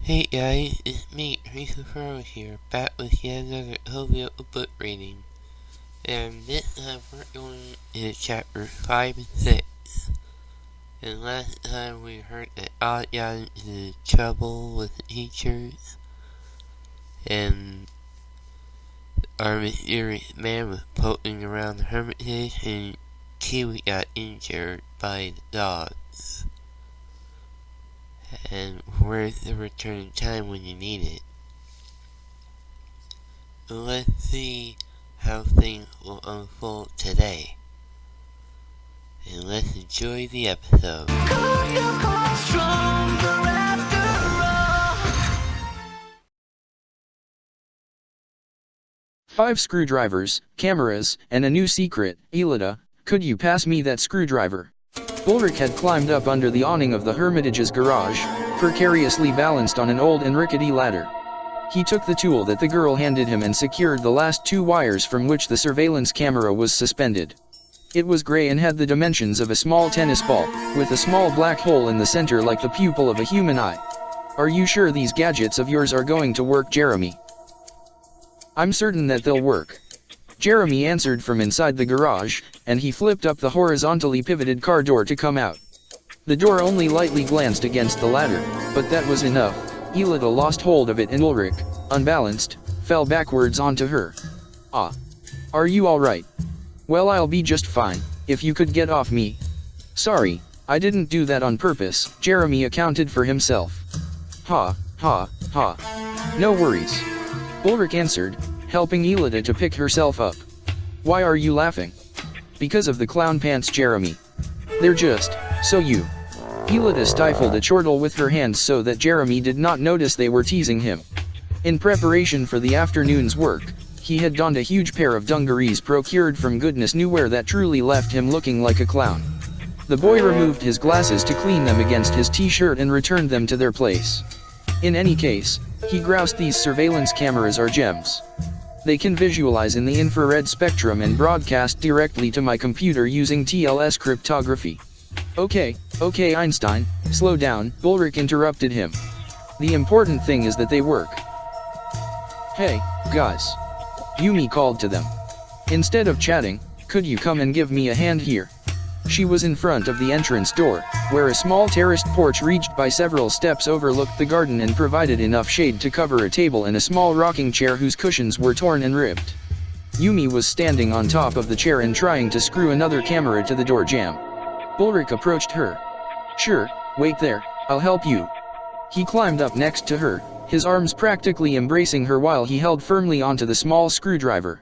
Hey guys, it's me, Christopher here, back with yet another Ulrich book reading. And this time we're going into chapter 5 and 6. And last time we heard that all got into trouble with the teachers. And our mysterious man was poking around the hermitage and Kiwi got injured by the dogs. And where's the return in time when you need it? Let's see how things will unfold today. And let's enjoy the episode. Five screwdrivers, cameras, and a new secret. Elida, could you pass me that screwdriver? Ulrich had climbed up under the awning of the Hermitage's garage, precariously balanced on an old and rickety ladder. He took the tool that the girl handed him and secured the last two wires from which the surveillance camera was suspended. It was gray and had the dimensions of a small tennis ball, with a small black hole in the center like the pupil of a human eye. Are you sure these gadgets of yours are going to work, Jeremie? I'm certain that they'll work. Jeremie answered from inside the garage, and he flipped up the horizontally pivoted car door to come out. The door only lightly glanced against the ladder, but that was enough. Elida lost hold of it and Ulrich, unbalanced, fell backwards onto her. Ah. Are you alright? Well, I'll be just fine, if you could get off me. Sorry, I didn't do that on purpose, Jeremie accounted for himself. Ha, ha, ha. No worries. Ulrich answered, helping Elida to pick herself up. Why are you laughing? Because of the clown pants, Jeremie. They're just, so you. Elida stifled a chortle with her hands so that Jeremie did not notice they were teasing him. In preparation for the afternoon's work, he had donned a huge pair of dungarees procured from goodness knew where that truly left him looking like a clown. The boy removed his glasses to clean them against his t-shirt and returned them to their place. In any case, he groused, these surveillance cameras are gems. They can visualize in the infrared spectrum and broadcast directly to my computer using TLS cryptography. Okay, Einstein, slow down, Ulrich interrupted him. The important thing is that they work. Hey, guys. Yumi called to them. Instead of chatting, could you come and give me a hand here? She was in front of the entrance door, where a small terraced porch reached by several steps overlooked the garden and provided enough shade to cover a table and a small rocking chair whose cushions were torn and ripped. Yumi was standing on top of the chair and trying to screw another camera to the door jamb. Ulrich approached her. Sure, wait there, I'll help you. He climbed up next to her, his arms practically embracing her while he held firmly onto the small screwdriver.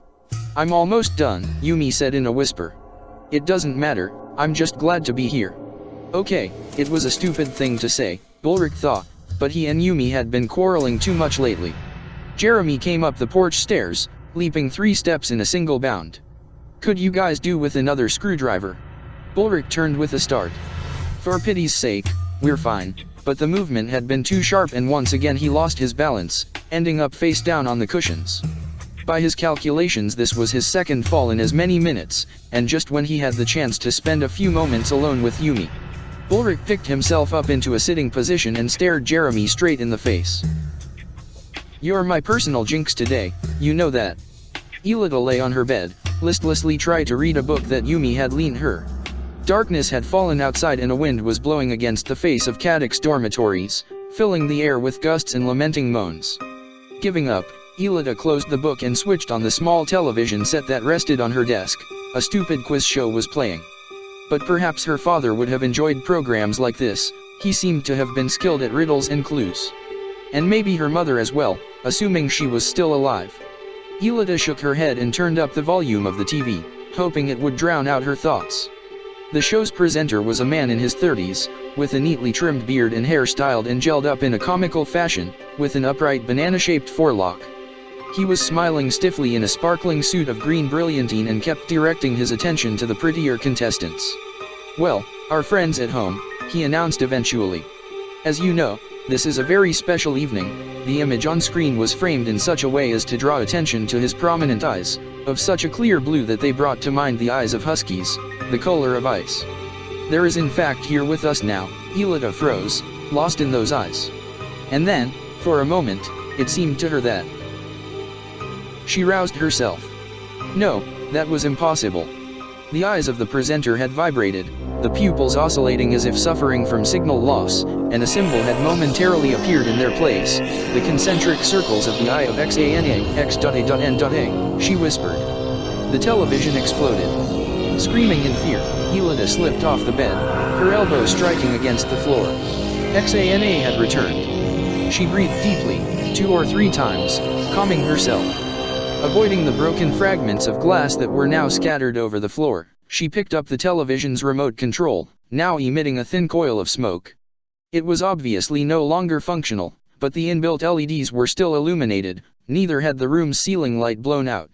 I'm almost done, Yumi said in a whisper. It doesn't matter, I'm just glad to be here. Okay, it was a stupid thing to say, Ulrich thought, but he and Yumi had been quarreling too much lately. Jeremie came up the porch stairs, leaping 3 steps in a single bound. Could you guys do with another screwdriver? Ulrich turned with a start. For pity's sake, we're fine, but the movement had been too sharp and once again he lost his balance, ending up face down on the cushions. By his calculations this was his second fall in as many minutes, and just when he had the chance to spend a few moments alone with Yumi. Ulrich picked himself up into a sitting position and stared Jeremie straight in the face. You're my personal jinx today, you know that. Elida lay on her bed, listlessly tried to read a book that Yumi had lent her. Darkness had fallen outside and a wind was blowing against the face of Caddick's dormitories, filling the air with gusts and lamenting moans. Giving up, Elida closed the book and switched on the small television set that rested on her desk. A stupid quiz show was playing. But perhaps her father would have enjoyed programs like this, he seemed to have been skilled at riddles and clues. And maybe her mother as well, assuming she was still alive. Elida shook her head and turned up the volume of the TV, hoping it would drown out her thoughts. The show's presenter was a man in his 30s, with a neatly trimmed beard and hair styled and gelled up in a comical fashion, with an upright banana-shaped forelock. He was smiling stiffly in a sparkling suit of green brilliantine and kept directing his attention to the prettier contestants. Well, our friends at home, he announced eventually. As you know, this is a very special evening. The image on screen was framed in such a way as to draw attention to his prominent eyes, of such a clear blue that they brought to mind the eyes of huskies, the color of ice. There is in fact here with us now, Elida froze, lost in those eyes. And then, For a moment, it seemed to her that she roused herself. No, that was impossible. The eyes of the presenter had vibrated, the pupils oscillating as if suffering from signal loss, and a symbol had momentarily appeared in their place, the concentric circles of the eye of XANA, X.A.N.A, she whispered. The television exploded. Screaming in fear, Elida slipped off the bed, her elbow striking against the floor. XANA had returned. She breathed deeply, 2 or 3 times, calming herself. Avoiding the broken fragments of glass that were now scattered over the floor, she picked up the television's remote control, now emitting a thin coil of smoke. It was obviously no longer functional, but the inbuilt LEDs were still illuminated, neither had the room's ceiling light blown out.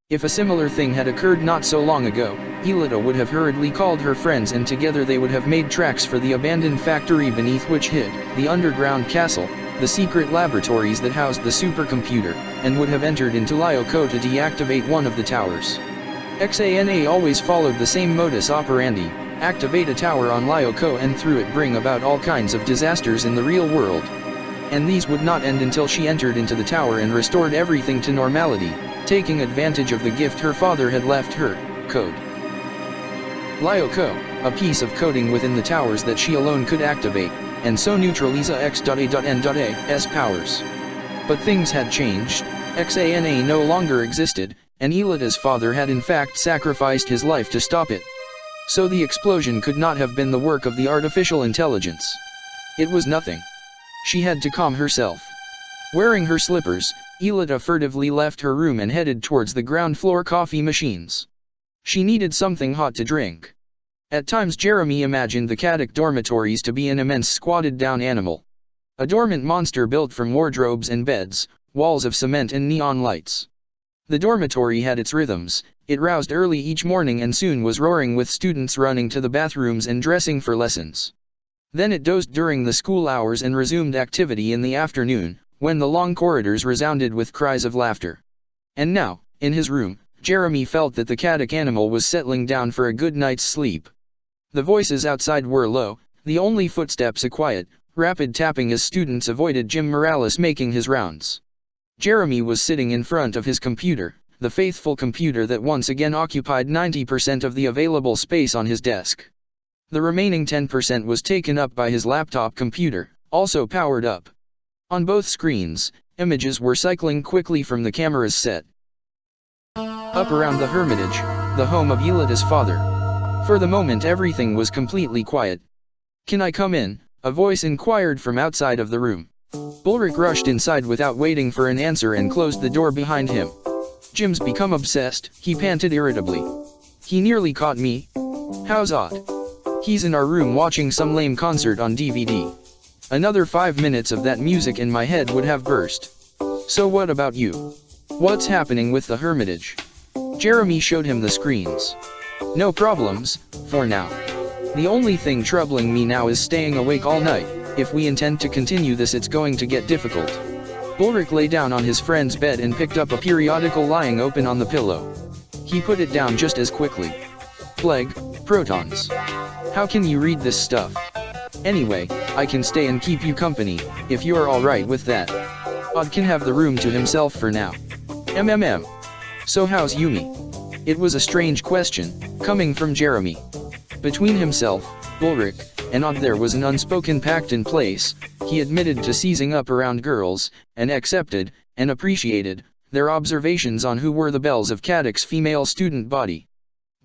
If a similar thing had occurred not so long ago, Elida would have hurriedly called her friends and together they would have made tracks for the abandoned factory beneath which hid the underground castle, the secret laboratories that housed the supercomputer, and would have entered into Lyoko to deactivate one of the towers. XANA always followed the same modus operandi: activate a tower on Lyoko and through it bring about all kinds of disasters in the real world. And these would not end until she entered into the tower and restored everything to normality, taking advantage of the gift her father had left her, code. Lyoko, a piece of coding within the towers that she alone could activate, and so neutralize X.A.N.A.'s powers. But things had changed. XANA no longer existed, and Elida's father had in fact sacrificed his life to stop it. So the explosion could not have been the work of the artificial intelligence. It was nothing. She had to calm herself. Wearing her slippers, Elida furtively left her room and headed towards the ground floor coffee machines. She needed something hot to drink. At times Jeremie imagined the Caddick dormitories to be an immense squatted-down animal. A dormant monster built from wardrobes and beds, walls of cement and neon lights. The dormitory had its rhythms, it roused early each morning and soon was roaring with students running to the bathrooms and dressing for lessons. Then it dozed during the school hours and resumed activity in the afternoon, when the long corridors resounded with cries of laughter. And now, in his room, Jeremie felt that the Caddick animal was settling down for a good night's sleep. The voices outside were low, the only footsteps a quiet, rapid tapping as students avoided Jim Morales making his rounds. Jeremie was sitting in front of his computer, the faithful computer that once again occupied 90% of the available space on his desk. The remaining 10% was taken up by his laptop computer, also powered up. On both screens, images were cycling quickly from the camera's set. Up around the Hermitage, the home of Elida's father. For the moment everything was completely quiet. "Can I come in?" a voice inquired from outside of the room. Ulrich rushed inside without waiting for an answer and closed the door behind him. "Jim's become obsessed," he panted irritably. "He nearly caught me." "How's odd?" "He's in our room watching some lame concert on DVD. Another 5 minutes of that music in my head would have burst." "So what about you? What's happening with the Hermitage?" Jeremie showed him the screens. "No problems, for now. The only thing troubling me now is staying awake all night. If we intend to continue this it's going to get difficult." Ulrich lay down on his friend's bed and picked up a periodical lying open on the pillow. He put it down just as quickly. "Plague, protons. How can you read this stuff? Anyway, I can stay and keep you company, if you're alright with that. Odd can have the room to himself for now. MMM. So how's Yumi?" It was a strange question, coming from Jeremie. Between himself, Ulrich, and Odd there was an unspoken pact in place. He admitted to seizing up around girls, and accepted, and appreciated, their observations on who were the belles of Caddick's female student body.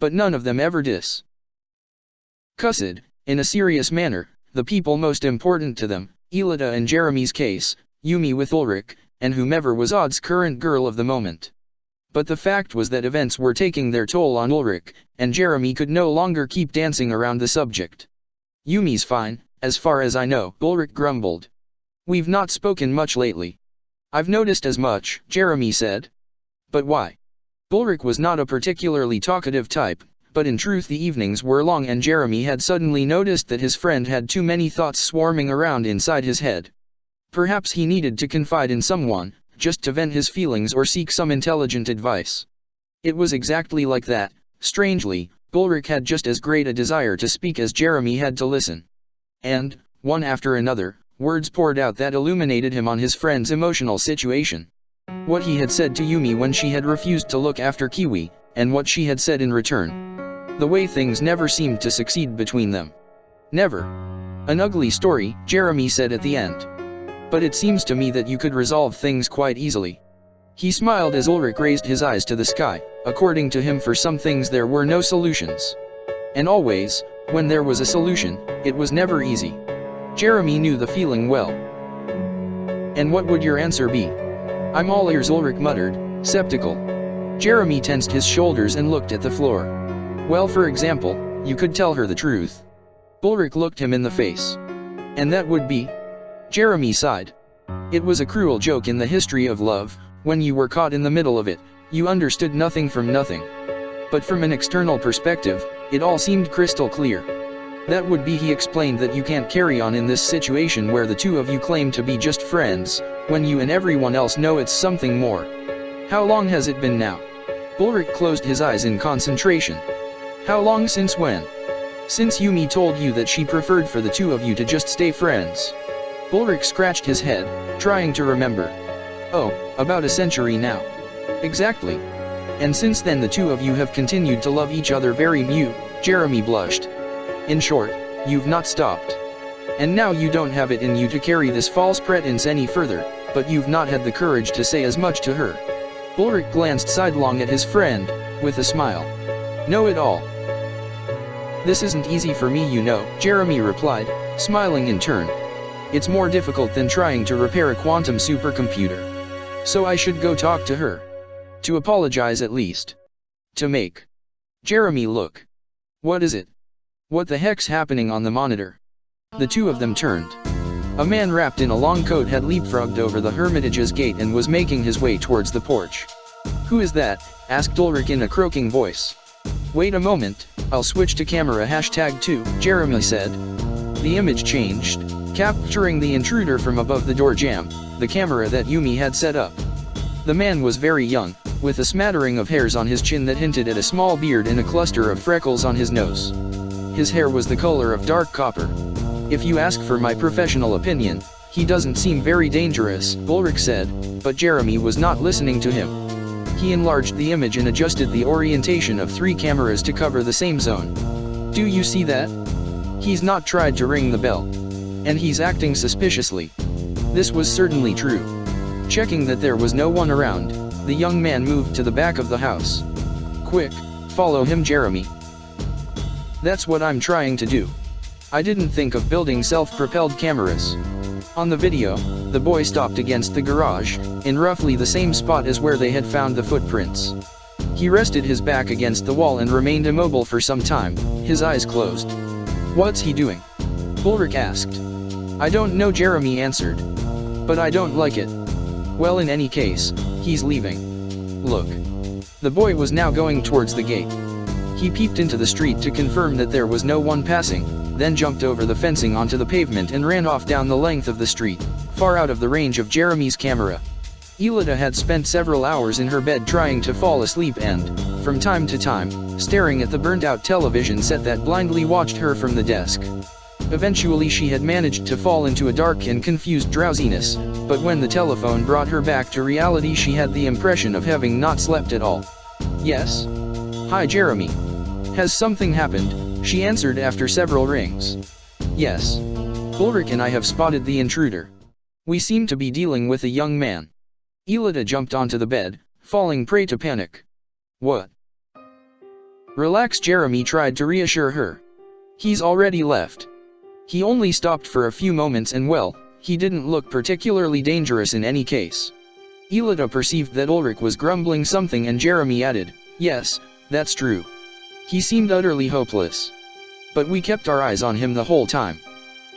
But none of them ever discussed, in a serious manner, the people most important to them, Elida in Jeremie's case, Yumi with Ulrich, and whomever was Odd's current girl of the moment. But the fact was that events were taking their toll on Ulrich, and Jeremie could no longer keep dancing around the subject. "Yumi's fine, as far as I know," Ulrich grumbled. "We've not spoken much lately." "I've noticed as much," Jeremie said. "But why?" Ulrich was not a particularly talkative type, but in truth the evenings were long and Jeremie had suddenly noticed that his friend had too many thoughts swarming around inside his head. Perhaps he needed to confide in someone, just to vent his feelings or seek some intelligent advice. It was exactly like that. Strangely, Ulrich had just as great a desire to speak as Jeremie had to listen. And, one after another, Words poured out that illuminated him on his friend's emotional situation. What he had said to Yumi when she had refused to look after Kiwi, and what she had said in return. The way things never seemed to succeed between them. Never. An ugly story, Jeremie said at the end. But it seems to me that you could resolve things quite easily. He smiled as Ulrich raised his eyes to the sky. According to him, for some things there were no solutions. And always, when there was a solution, it was never easy. Jeremie knew the feeling well. And what would your answer be? I'm all ears, Ulrich muttered, skeptical. Jeremie tensed his shoulders and looked at the floor. Well, for example, you could tell her the truth. Ulrich looked him in the face. And that would be? Jeremie sighed. It was a cruel joke in the history of love. When you were caught in the middle of it, you understood nothing from nothing. But from an external perspective, it all seemed crystal clear. That would be, he explained, that you can't carry on in this situation where the two of you claim to be just friends, when you and everyone else know it's something more. How long has it been now? Ulrich closed his eyes in concentration. How long? Since when? Since Yumi told you that she preferred for the two of you to just stay friends. Ulrich scratched his head, trying to remember. Oh, about a century now. Exactly. And since then the two of you have continued to love each other very much. Jeremie blushed. In short, you've not stopped. And now you don't have it in you to carry this false pretense any further, but you've not had the courage to say as much to her. Ulrich glanced sidelong at his friend, with a smile. Know it all. This isn't easy for me, you know, Jeremie replied, smiling in turn. It's more difficult than trying to repair a quantum supercomputer. So I should go talk to her. To apologize at least. To make Jeremie look. What is it? What the heck's happening on the monitor? The two of them turned. A man wrapped in a long coat had leapfrogged over the Hermitage's gate and was making his way towards the porch. Who is that? Asked Ulrich in a croaking voice. Wait a moment, I'll switch to camera #2, Jeremie said. The image changed, capturing the intruder from above the door jamb, the camera that Yumi had set up. The man was very young, with a smattering of hairs on his chin that hinted at a small beard and a cluster of freckles on his nose. His hair was the color of dark copper. If you ask for my professional opinion, he doesn't seem very dangerous, Ulrich said, but Jeremie was not listening to him. He enlarged the image and adjusted the orientation of 3 cameras to cover the same zone. Do you see that? He's not tried to ring the bell. And he's acting suspiciously. This was certainly true. Checking that there was no one around, the young man moved to the back of the house. Quick, follow him, Jeremie. That's what I'm trying to do. I didn't think of building self-propelled cameras. On the video, the boy stopped against the garage, in roughly the same spot as where they had found the footprints. He rested his back against the wall and remained immobile for some time, his eyes closed. What's he doing? Ulrich asked. I don't know, Jeremie answered. But I don't like it. Well, in any case, he's leaving. Look. The boy was now going towards the gate. He peeped into the street to confirm that there was no one passing, then jumped over the fencing onto the pavement and ran off down the length of the street, far out of the range of Jeremie's camera. Elida had spent several hours in her bed trying to fall asleep and, from time to time, staring at the burnt-out television set that blindly watched her from the desk. Eventually she had managed to fall into a dark and confused drowsiness, but when the telephone brought her back to reality she had the impression of having not slept at all. Yes? Hi, Jeremie. Has something happened? She answered after several rings. Yes. Ulrich and I have spotted the intruder. We seem to be dealing with a young man. Elida jumped onto the bed, falling prey to panic. What? Relax, Jeremie tried to reassure her. He's already left. He only stopped for a few moments and well, he didn't look particularly dangerous in any case. Elida perceived that Ulrich was grumbling something and Jeremie added, yes, that's true. He seemed utterly hopeless. But we kept our eyes on him the whole time.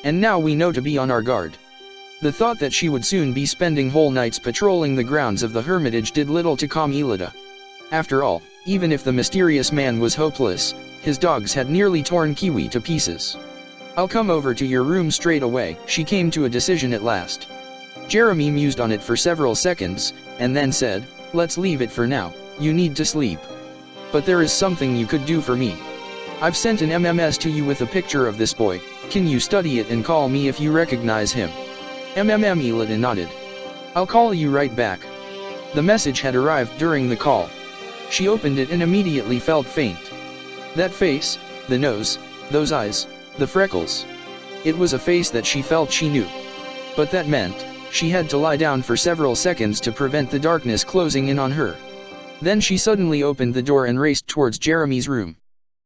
And now we know to be on our guard. The thought that she would soon be spending whole nights patrolling the grounds of the Hermitage did little to calm Elida. After all, even if the mysterious man was hopeless, his dogs had nearly torn Kiwi to pieces. I'll come over to your room straight away, she came to a decision at last. Jeremie mused on it for several seconds, and then said, let's leave it for now, you need to sleep. But there is something you could do for me. I've sent an MMS to you with a picture of this boy, can you study it and call me if you recognize him? Elida nodded. I'll call you right back. The message had arrived during the call. She opened it and immediately felt faint. That face, the nose, those eyes, the freckles. It was a face that she felt she knew. But that meant, she had to lie down for several seconds to prevent the darkness closing in on her. Then she suddenly opened the door and raced towards Jeremie's room.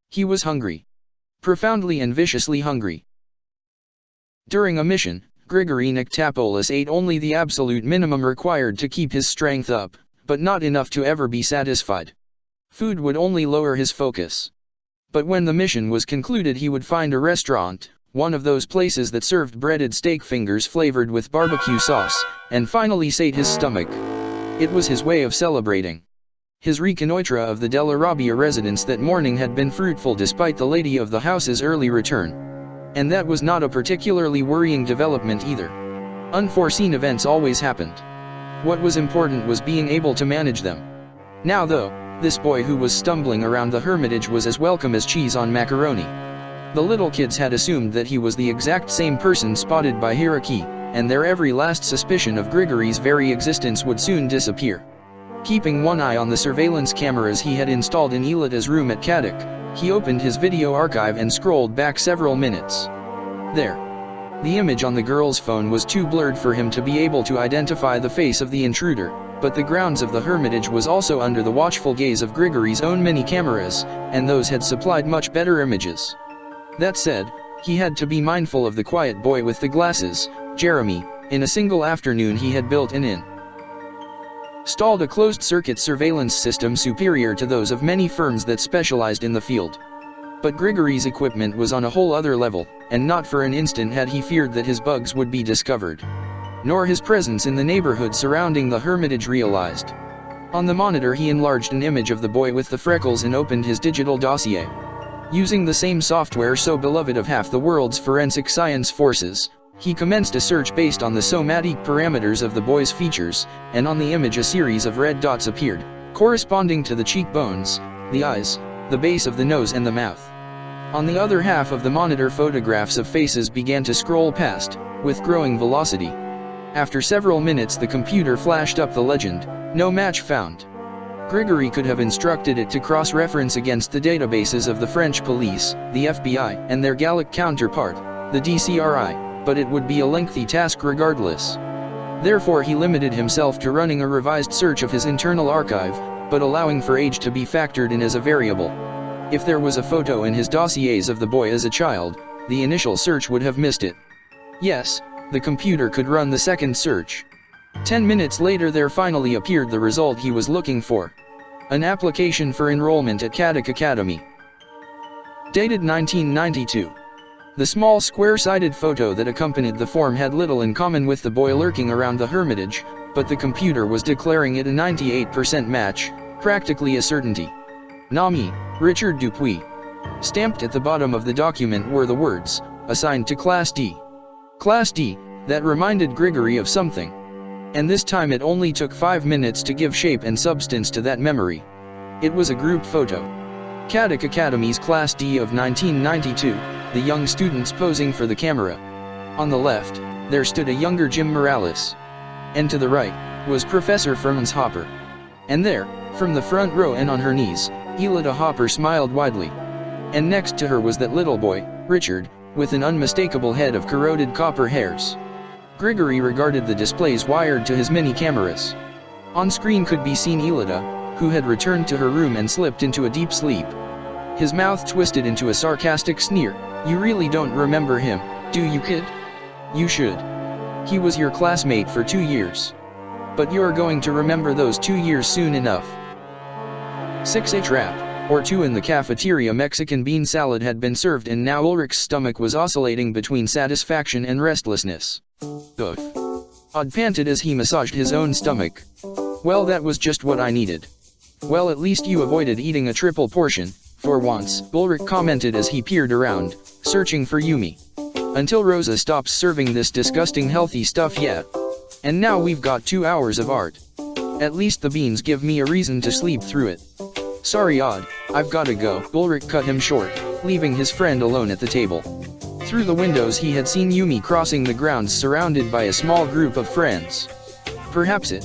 He was hungry. Profoundly and viciously hungry. During a mission, Grigory Nictopoulos ate only the absolute minimum required to keep his strength up, but not enough to ever be satisfied. Food would only lower his focus. But when the mission was concluded, he would find a restaurant, one of those places that served breaded steak fingers flavored with barbecue sauce, and finally sate his stomach. It was his way of celebrating. His reconnoitre of the Della Robbia residence that morning had been fruitful despite the lady of the house's early return. And that was not a particularly worrying development either. Unforeseen events always happened. What was important was being able to manage them. Now though, this boy who was stumbling around the hermitage was as welcome as cheese on macaroni. The little kids had assumed that he was the exact same person spotted by Hiraki, and their every last suspicion of Grigory's very existence would soon disappear. Keeping one eye on the surveillance cameras he had installed in Elida's room at Kadak, he opened his video archive and scrolled back several minutes. There. The image on the girl's phone was too blurred for him to be able to identify the face of the intruder, but the grounds of the hermitage was also under the watchful gaze of Grigory's own many cameras, and those had supplied much better images. That said, he had to be mindful of the quiet boy with the glasses, Jeremie. In a single afternoon he had built and installed a closed-circuit surveillance system superior to those of many firms that specialized in the field. But Grigory's equipment was on a whole other level, and not for an instant had he feared that his bugs would be discovered. Nor his presence in the neighborhood surrounding the hermitage realized. On the monitor he enlarged an image of the boy with the freckles and opened his digital dossier. Using the same software so beloved of half the world's forensic science forces, he commenced a search based on the somatic parameters of the boy's features, and on the image a series of red dots appeared, corresponding to the cheekbones, the eyes, the base of the nose and the mouth. On the other half of the monitor photographs of faces began to scroll past, with growing velocity. After several minutes the computer flashed up the legend, "No match found." Grigory could have instructed it to cross-reference against the databases of the French police, the FBI, and their Gallic counterpart, the DCRI, but it would be a lengthy task regardless. Therefore he limited himself to running a revised search of his internal archive, but allowing for age to be factored in as a variable. If there was a photo in his dossiers of the boy as a child, the initial search would have missed it. Yes, the computer could run the second search. 10 minutes later there finally appeared the result he was looking for. An application for enrollment at Kadak Academy. Dated 1992. The small square-sided photo that accompanied the form had little in common with the boy lurking around the hermitage, but the computer was declaring it a 98% match, practically a certainty. Nami, Richard Dupuis. Stamped at the bottom of the document were the words, "Assigned to Class D." Class D, that reminded Grigory of something. And this time it only took 5 minutes to give shape and substance to that memory. It was a group photo. Kadak Academy's Class D of 1992, the young students posing for the camera. On the left, there stood a younger Jim Morales. And to the right, was Professor Franz Hopper. And there, from the front row and on her knees, Elida Hopper smiled widely. And next to her was that little boy, Richard, with an unmistakable head of corroded copper hairs. Grigory regarded the displays wired to his many cameras. On screen could be seen Elida, who had returned to her room and slipped into a deep sleep. His mouth twisted into a sarcastic sneer. "You really don't remember him, do you, kid? You should. He was your classmate for 2 years. But you're going to remember those 2 years soon enough." 6 A trap, or 2 in the cafeteria. Mexican bean salad had been served and now Ulrich's stomach was oscillating between satisfaction and restlessness. "Ugh." Odd panted as he massaged his own stomach. "Well, that was just what I needed." "Well, at least you avoided eating a triple portion, for once," Ulrich commented as he peered around, searching for Yumi. "Until Rosa stops serving this disgusting healthy stuff yet. And now we've got 2 hours of art. At least the beans give me a reason to sleep through it." "Sorry, Odd, I've gotta go," Ulrich cut him short, leaving his friend alone at the table. Through the windows he had seen Yumi crossing the grounds surrounded by a small group of friends. Perhaps it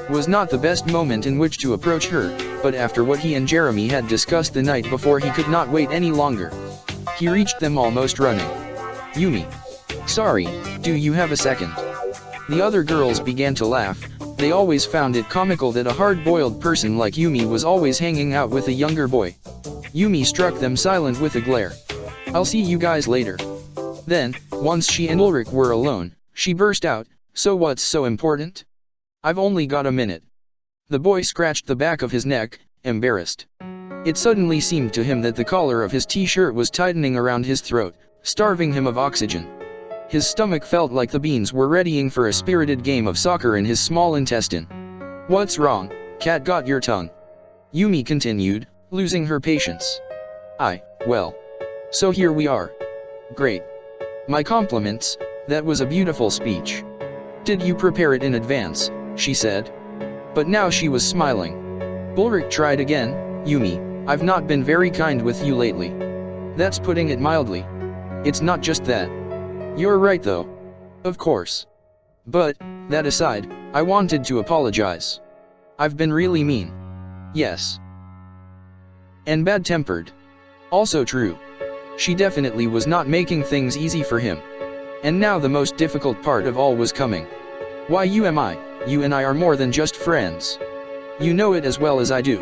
was not the best moment in which to approach her, but after what he and Jeremie had discussed the night before he could not wait any longer. He reached them almost running. "Yumi. Sorry, do you have a second?" The other girls began to laugh. They always found it comical that a hard-boiled person like Yumi was always hanging out with a younger boy. Yumi struck them silent with a glare. "I'll see you guys later." Then, once she and Ulrich were alone, she burst out, "So what's so important? I've only got a minute." The boy scratched the back of his neck, embarrassed. It suddenly seemed to him that the collar of his t-shirt was tightening around his throat, starving him of oxygen. His stomach felt like the beans were readying for a spirited game of soccer in his small intestine. "What's wrong, cat? Got your tongue?" Yumi continued, losing her patience. Well. So here we are. Great. My compliments, that was a beautiful speech. Did you prepare it in advance?" she said. But now she was smiling. Ulrich tried again. "Yumi, I've not been very kind with you lately. That's putting it mildly. It's not just that. You're right though. Of course. But, that aside, I wanted to apologize. I've been really mean. Yes. And bad-tempered. Also true. She definitely was not making things easy for him. And now the most difficult part of all was coming. Why you and I are more than just friends. You know it as well as I do.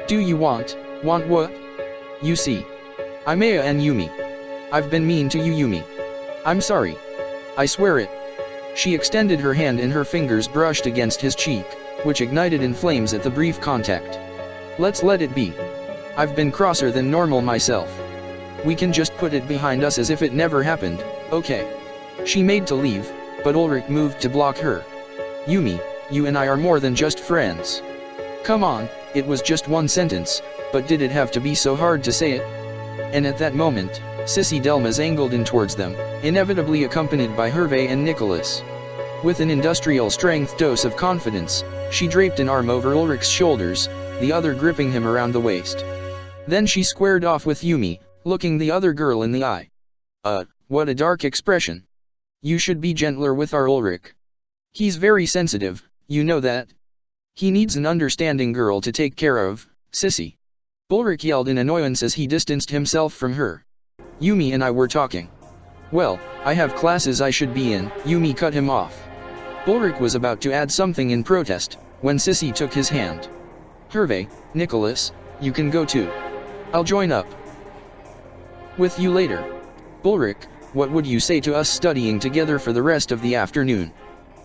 Do you want what? You see. I'm Aya and Yumi. I've been mean to you, Yumi. I'm sorry. I swear it." She extended her hand and her fingers brushed against his cheek, which ignited in flames at the brief contact. "Let's let it be. I've been crosser than normal myself. We can just put it behind us as if it never happened, okay?" She made to leave, but Ulrich moved to block her. "Yumi, you and I are more than just friends. Come on, it was just one sentence, but did it have to be so hard to say it?" And at that moment, Sissy Delmas angled in towards them, inevitably accompanied by Hervé and Nicholas. With an industrial-strength dose of confidence, she draped an arm over Ulrich's shoulders, the other gripping him around the waist. Then she squared off with Yumi, looking the other girl in the eye. What a dark expression. You should be gentler with our Ulrich. He's very sensitive, you know that. He needs an understanding girl to take care of, Sissy." Ulrich yelled in annoyance as he distanced himself from her. "Yumi and I were talking." "Well, I have classes I should be in," Yumi cut him off. Ulrich was about to add something in protest, when Sissy took his hand. "Hervé, Nicholas, you can go too. I'll join up with you later. Ulrich, what would you say to us studying together for the rest of the afternoon?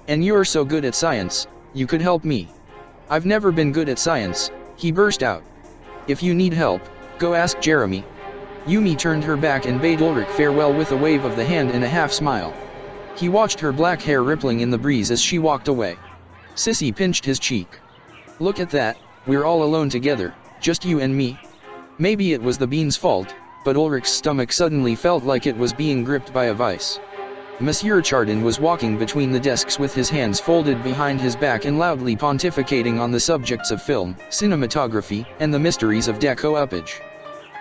And you're so good at science, you could help me." "I've never been good at science," he burst out. "If you need help, go ask Jeremie." Yumi turned her back and bade Ulrich farewell with a wave of the hand and a half-smile. He watched her black hair rippling in the breeze as she walked away. Sissy pinched his cheek. "Look at that, we're all alone together, just you and me." Maybe it was the bean's fault, but Ulrich's stomach suddenly felt like it was being gripped by a vice. Monsieur Chardin was walking between the desks with his hands folded behind his back and loudly pontificating on the subjects of film, cinematography, and the mysteries of decoupage.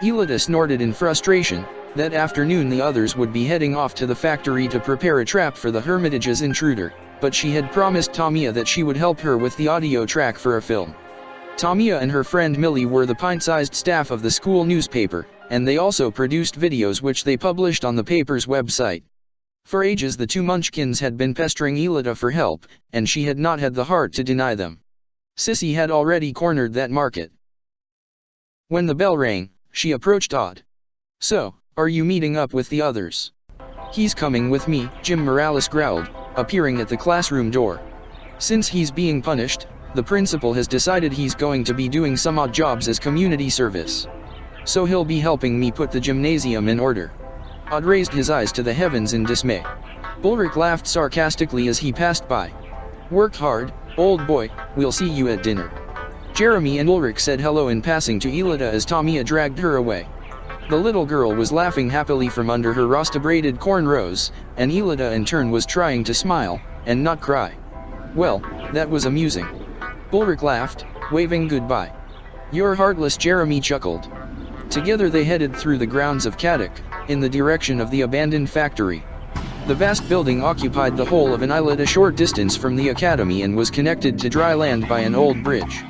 Elida snorted in frustration. That afternoon the others would be heading off to the factory to prepare a trap for the Hermitage's intruder, but she had promised Tamia that she would help her with the audio track for a film. Tamia and her friend Millie were the pint-sized staff of the school newspaper, and they also produced videos which they published on the paper's website. For ages the two Munchkins had been pestering Elida for help, and she had not had the heart to deny them. Sissy had already cornered that market. When the bell rang, she approached Odd. "So, are you meeting up with the others?" "He's coming with me," Jim Morales growled, appearing at the classroom door. "Since he's being punished, the principal has decided he's going to be doing some odd jobs as community service. So he'll be helping me put the gymnasium in order." Odd raised his eyes to the heavens in dismay. Ulrich laughed sarcastically as he passed by. "Work hard, old boy, we'll see you at dinner." Jeremie and Ulrich said hello in passing to Elida as Tamia dragged her away. The little girl was laughing happily from under her Rasta-braided cornrows, and Elida in turn was trying to smile, and not cry. "Well, that was amusing." Ulrich laughed, waving goodbye. "You're heartless," Jeremie chuckled. Together they headed through the grounds of Kadak, in the direction of the abandoned factory. The vast building occupied the whole of an islet a short distance from the academy and was connected to dry land by an old bridge.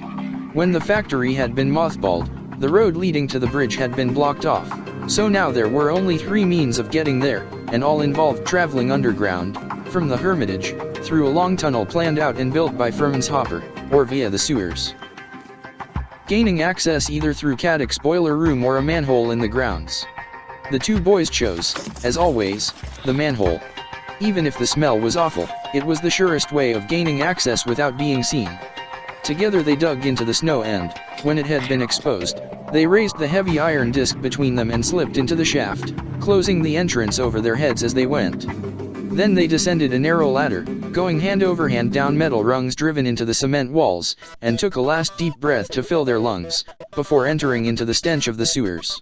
When the factory had been mothballed, the road leading to the bridge had been blocked off, so now there were only 3 means of getting there, and all involved traveling underground, from the Hermitage, through a long tunnel planned out and built by Furman's Hopper, or via the sewers. Gaining access either through Caddick's boiler room or a manhole in the grounds. The 2 boys chose, as always, the manhole. Even if the smell was awful, it was the surest way of gaining access without being seen. Together they dug into the snow and, when it had been exposed, they raised the heavy iron disc between them and slipped into the shaft, closing the entrance over their heads as they went. Then they descended a narrow ladder, going hand over hand down metal rungs driven into the cement walls, and took a last deep breath to fill their lungs, before entering into the stench of the sewers.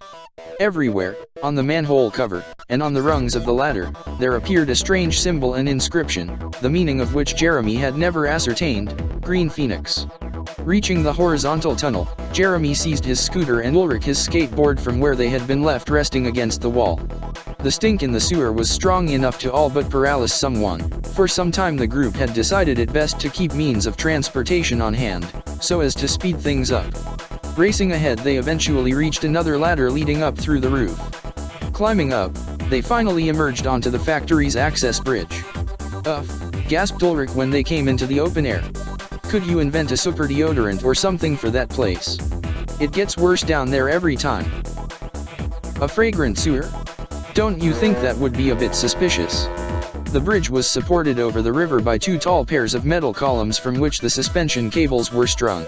Everywhere, on the manhole cover, and on the rungs of the ladder, there appeared a strange symbol and inscription, the meaning of which Jeremie had never ascertained: Green Phoenix. Reaching the horizontal tunnel, Jeremie seized his scooter and Ulrich his skateboard from where they had been left resting against the wall. The stink in the sewer was strong enough to all but paralyze someone. For some time the group had decided it best to keep means of transportation on hand, so as to speed things up. Racing ahead, they eventually reached another ladder leading up through the roof. Climbing up, they finally emerged onto the factory's access bridge. "Ugh," gasped Ulrich when they came into the open air. "Could you invent a super deodorant or something for that place? It gets worse down there every time." "A fragrant sewer? Don't you think that would be a bit suspicious?" The bridge was supported over the river by 2 tall pairs of metal columns from which the suspension cables were strung.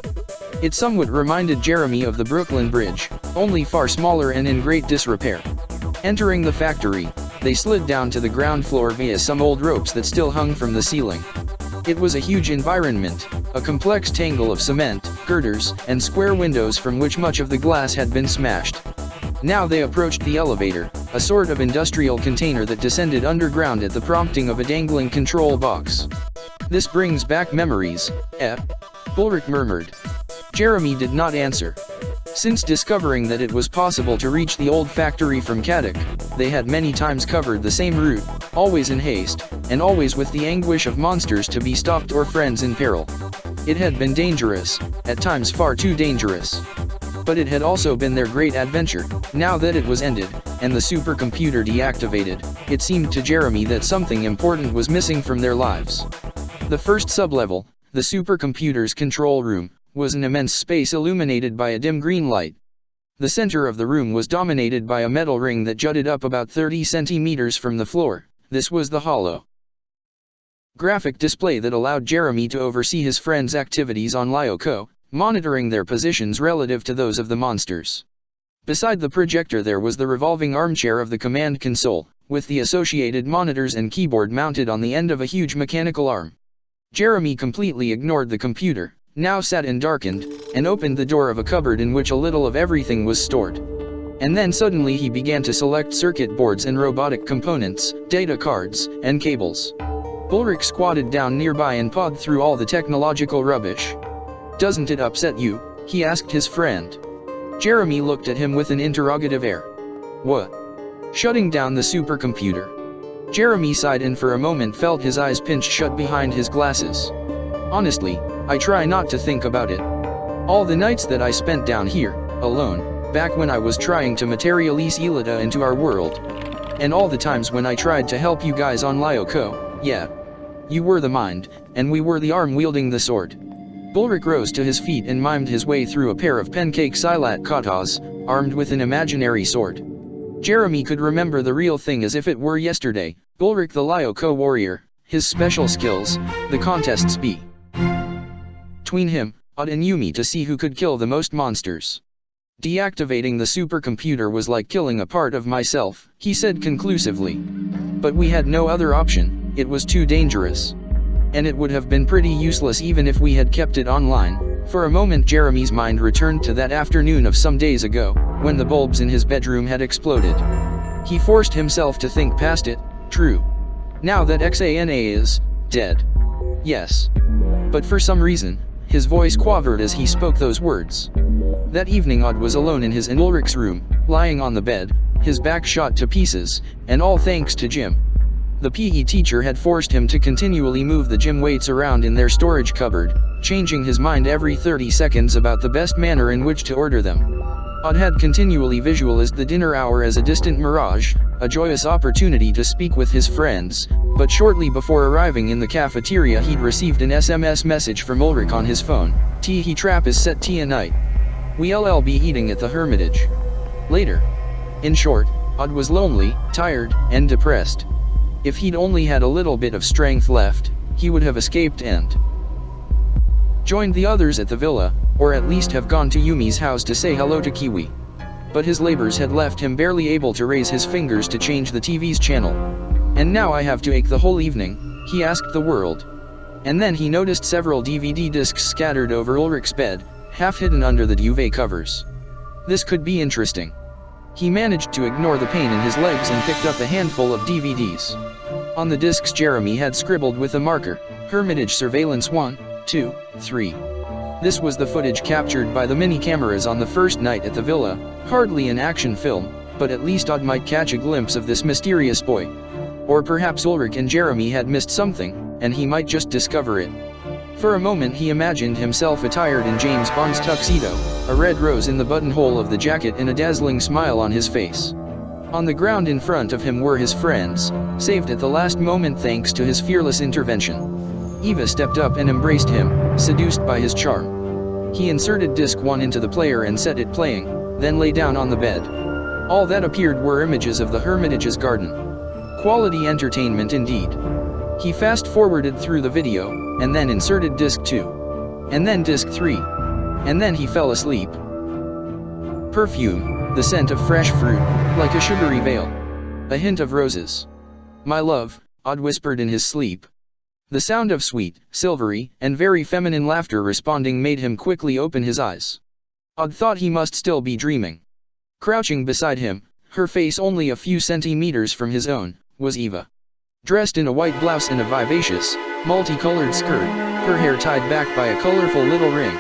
It somewhat reminded Jeremie of the Brooklyn Bridge, only far smaller and in great disrepair. Entering the factory, they slid down to the ground floor via some old ropes that still hung from the ceiling. It was a huge environment, a complex tangle of cement, girders, and square windows from which much of the glass had been smashed. Now they approached the elevator, a sort of industrial container that descended underground at the prompting of a dangling control box. "This brings back memories, eh?" Ulrich murmured. Jeremie did not answer. Since discovering that it was possible to reach the old factory from Caddick, they had many times covered the same route, always in haste, and always with the anguish of monsters to be stopped or friends in peril. It had been dangerous, at times far too dangerous. But it had also been their great adventure. Now that it was ended, and the supercomputer deactivated, it seemed to Jeremie that something important was missing from their lives. The first sublevel, the supercomputer's control room, was an immense space illuminated by a dim green light. The center of the room was dominated by a metal ring that jutted up about 30 centimeters from the floor. This was the hollow graphic display that allowed Jeremie to oversee his friends' activities on Lyoko, monitoring their positions relative to those of the monsters. Beside the projector there was the revolving armchair of the command console, with the associated monitors and keyboard mounted on the end of a huge mechanical arm. Jeremie completely ignored the computer, now sat and darkened, and opened the door of a cupboard in which a little of everything was stored. And then suddenly he began to select circuit boards and robotic components, data cards, and cables. Ulrich squatted down nearby and pawed through all the technological rubbish. "Doesn't it upset you?" he asked his friend. Jeremie looked at him with an interrogative air. "What?" Shutting down the supercomputer. Jeremie sighed and for a moment felt his eyes pinched shut behind his glasses. "Honestly, I try not to think about it. All the nights that I spent down here, alone, back when I was trying to materialize Elida into our world. And all the times when I tried to help you guys on Lyoko, yeah. You were the mind, and we were the arm wielding the sword." Ulrich rose to his feet and mimed his way through a pair of pancake silat katas, armed with an imaginary sword. Jeremie could remember the real thing as if it were yesterday. Ulrich the Lyoko warrior, his special skills, the contests between him, Odd and Yumi to see who could kill the most monsters. "Deactivating the supercomputer was like killing a part of myself," he said conclusively. "But we had no other option, it was too dangerous. And it would have been pretty useless even if we had kept it online." For a moment Jeremie's mind returned to that afternoon of some days ago, when the bulbs in his bedroom had exploded. He forced himself to think past it. True. Now that Xana is dead. Yes. But for some reason, his voice quavered as he spoke those words. That evening Odd was alone in his and Ulrich's room, lying on the bed, his back shot to pieces, and all thanks to Jim. The PE teacher had forced him to continually move the gym weights around in their storage cupboard, changing his mind every 30 seconds about the best manner in which to order them. Odd had continually visualized the dinner hour as a distant mirage, a joyous opportunity to speak with his friends, but shortly before arriving in the cafeteria he'd received an SMS message from Ulrich on his phone. He trap is set tonight. We'll be eating at the Hermitage. Later. In short, Odd was lonely, tired, and depressed. If he'd only had a little bit of strength left, he would have escaped and joined the others at the villa, or at least have gone to Yumi's house to say hello to Kiwi. But his labors had left him barely able to raise his fingers to change the TV's channel. And now I have to ache the whole evening, he asked the world. And then he noticed several DVD discs scattered over Ulrich's bed, half hidden under the duvet covers. This could be interesting. He managed to ignore the pain in his legs and picked up a handful of DVDs. On the discs Jeremie had scribbled with a marker, Hermitage Surveillance 1, 2, 3. This was the footage captured by the mini cameras on the first night at the villa, hardly an action film, but at least Odd might catch a glimpse of this mysterious boy. Or perhaps Ulrich and Jeremie had missed something, and he might just discover it. For a moment he imagined himself attired in James Bond's tuxedo, a red rose in the buttonhole of the jacket and a dazzling smile on his face. On the ground in front of him were his friends, saved at the last moment thanks to his fearless intervention. Eva stepped up and embraced him, seduced by his charm. He inserted disc 1 into the player and set it playing, then lay down on the bed. All that appeared were images of the Hermitage's garden. Quality entertainment indeed. He fast-forwarded through the video, and then inserted disc 2. And then disc 3. And then he fell asleep. Perfume, the scent of fresh fruit, like a sugary veil. A hint of roses. My love, Odd whispered in his sleep. The sound of sweet, silvery, and very feminine laughter responding made him quickly open his eyes. Odd thought he must still be dreaming. Crouching beside him, her face only a few centimeters from his own, was Eva. Dressed in a white blouse and a vivacious, multicolored skirt, her hair tied back by a colorful little ring.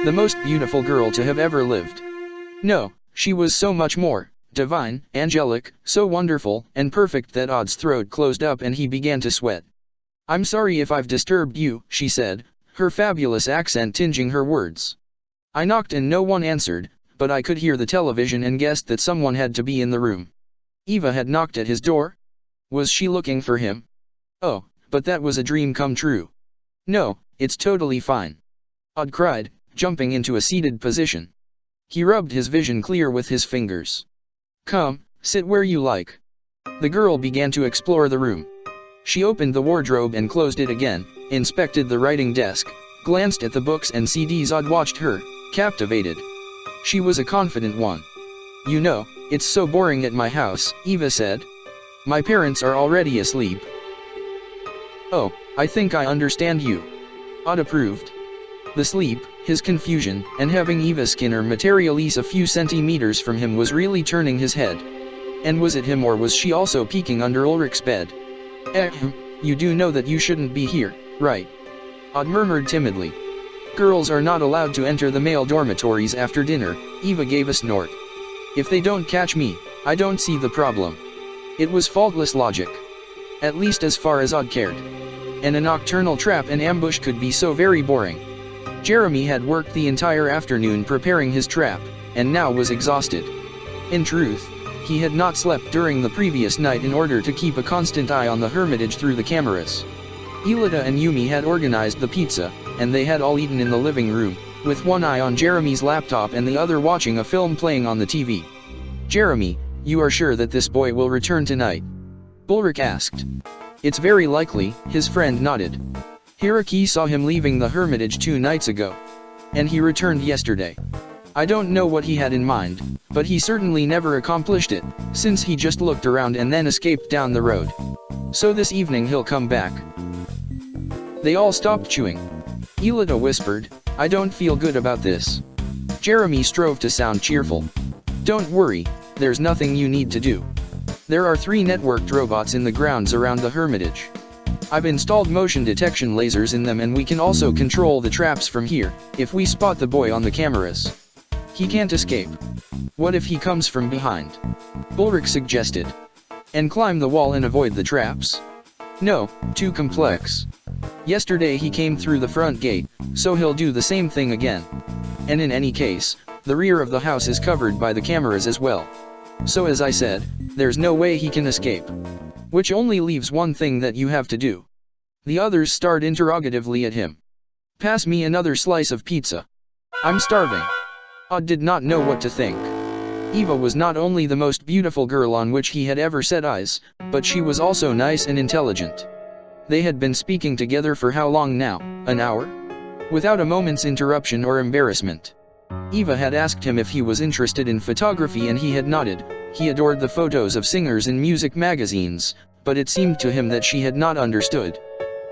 The most beautiful girl to have ever lived. No, she was so much more, divine, angelic, so wonderful, and perfect that Odd's throat closed up and he began to sweat. I'm sorry if I've disturbed you, she said, her fabulous accent tinging her words. I knocked and no one answered, but I could hear the television and guessed that someone had to be in the room. Eva had knocked at his door? Was she looking for him? Oh, but that was a dream come true. No, it's totally fine. Odd cried, jumping into a seated position. He rubbed his vision clear with his fingers. Come, sit where you like. The girl began to explore the room. She opened the wardrobe and closed it again, inspected the writing desk, glanced at the books and CDs. Odd watched her, captivated. She was a confident one. You know, it's so boring at my house, Eva said. My parents are already asleep. Oh, I think I understand you. Odd approved. The sleep, his confusion, and having Eva Skinner materialize a few centimeters from him was really turning his head. And was it him or was she also peeking under Ulrich's bed? You do know that you shouldn't be here, right? Odd murmured timidly. Girls are not allowed to enter the male dormitories after dinner, Eva gave a snort. If they don't catch me, I don't see the problem. It was faultless logic. At least as far as Odd cared. And a nocturnal trap and ambush could be so very boring. Jeremie had worked the entire afternoon preparing his trap, and now was exhausted. In truth, he had not slept during the previous night in order to keep a constant eye on the Hermitage through the cameras. Elida and Yumi had organized the pizza, and they had all eaten in the living room, with one eye on Jeremie's laptop and the other watching a film playing on the TV. Jeremie, you are sure that this boy will return tonight? Ulrich asked. It's very likely, his friend nodded. Hiraki saw him leaving the Hermitage 2 nights ago. And he returned yesterday. I don't know what he had in mind, but he certainly never accomplished it, since he just looked around and then escaped down the road. So this evening he'll come back. They all stopped chewing. Elida whispered, I don't feel good about this. Jeremie strove to sound cheerful. Don't worry, there's nothing you need to do. There are 3 networked robots in the grounds around the Hermitage. I've installed motion detection lasers in them and we can also control the traps from here, if we spot the boy on the cameras. He can't escape. What if he comes from behind? Ulrich suggested. And climb the wall and avoid the traps? No, too complex. Yesterday he came through the front gate, so he'll do the same thing again. And in any case, the rear of the house is covered by the cameras as well. So as I said, there's no way he can escape. Which only leaves one thing that you have to do. The others stared interrogatively at him. Pass me another slice of pizza. I'm starving. Odd did not know what to think. Eva was not only the most beautiful girl on which he had ever set eyes, but she was also nice and intelligent. They had been speaking together for how long now, an hour? Without a moment's interruption or embarrassment. Eva had asked him if he was interested in photography and he had nodded. He adored the photos of singers in music magazines, but it seemed to him that she had not understood.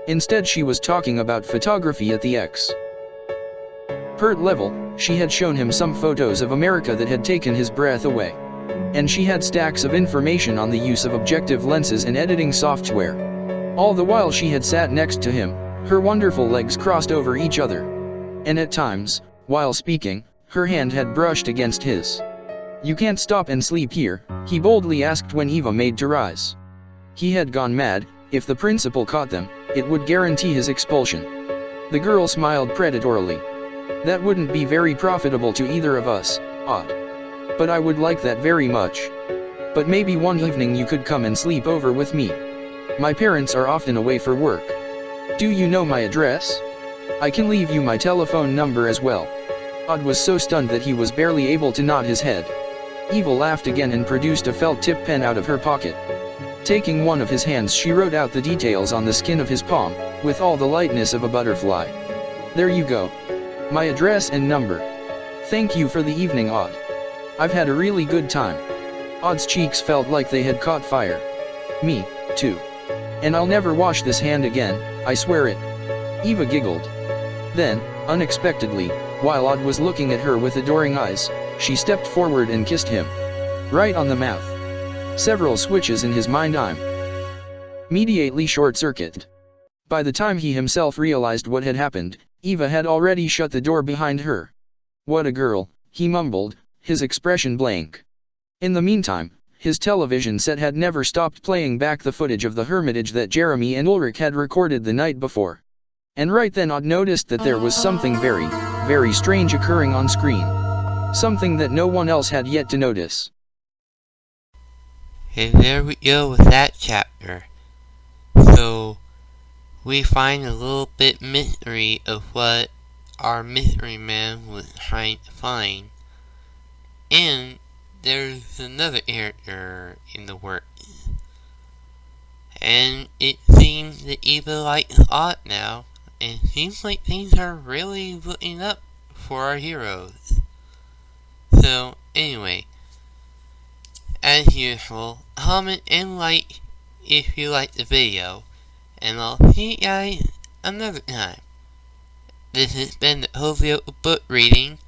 Instead she was talking about photography at the expert level. She had shown him some photos of America that had taken his breath away. And she had stacks of information on the use of objective lenses and editing software. All the while she had sat next to him, her wonderful legs crossed over each other. And at times, while speaking, her hand had brushed against his. You can't stop and sleep here, he boldly asked when Eva made to rise. He had gone mad. If the principal caught them, it would guarantee his expulsion. The girl smiled predatorily. That wouldn't be very profitable to either of us, Odd. But I would like that very much. But maybe one evening you could come and sleep over with me. My parents are often away for work. Do you know my address? I can leave you my telephone number as well. Odd was so stunned that he was barely able to nod his head. Eva laughed again and produced a felt tip pen out of her pocket. Taking one of his hands, she wrote out the details on the skin of his palm, with all the lightness of a butterfly. There you go. My address and number. Thank you for the evening, Odd. I've had a really good time. Odd's cheeks felt like they had caught fire. Me, too. And I'll never wash this hand again, I swear it. Eva giggled. Then, unexpectedly, while Odd was looking at her with adoring eyes, she stepped forward and kissed him. Right on the mouth. Several switches in his mind immediately short-circuited. By the time he himself realized what had happened, Eva had already shut the door behind her. What a girl, he mumbled, his expression blank. In the meantime, his television set had never stopped playing back the footage of the hermitage that Jeremie and Ulrich had recorded the night before. And right then Odd noticed that there was something very, very strange occurring on screen. Something that no one else had yet to notice. And there we go with that chapter. So, we find a little bit mystery of what our mystery man was trying to find. And there's another character in the works. And it seems that Eva likes Odd now, and it seems like things are really looking up for our heroes. So, anyway, as usual, comment and like if you like the video, and I'll see you guys another time. This has been the Lyoko book reading,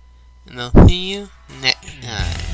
and I'll see you next time.